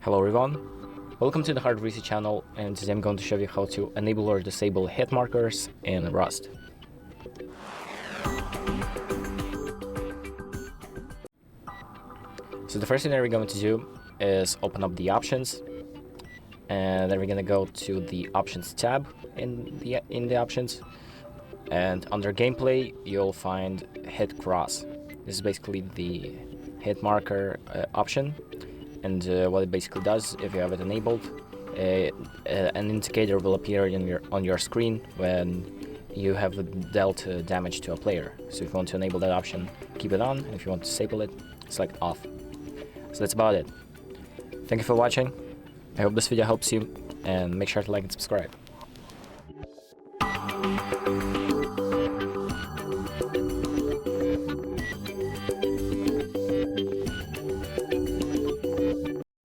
Hello everyone, welcome to the HardReset channel, and today I'm going to show you how to enable or disable hit markers in Rust. So the first thing that we're going to do is open up the options, and then we're going to go to the options tab in the options, and under gameplay you'll find hit cross. This is basically the hit marker option. And what it basically does, if you have it enabled, an indicator will appear on your screen when you have dealt damage to a player. So if you want to enable that option, keep it on, and if you want to disable it, select off. So that's about it. Thank you for watching. I hope this video helps you, and make sure to like and subscribe.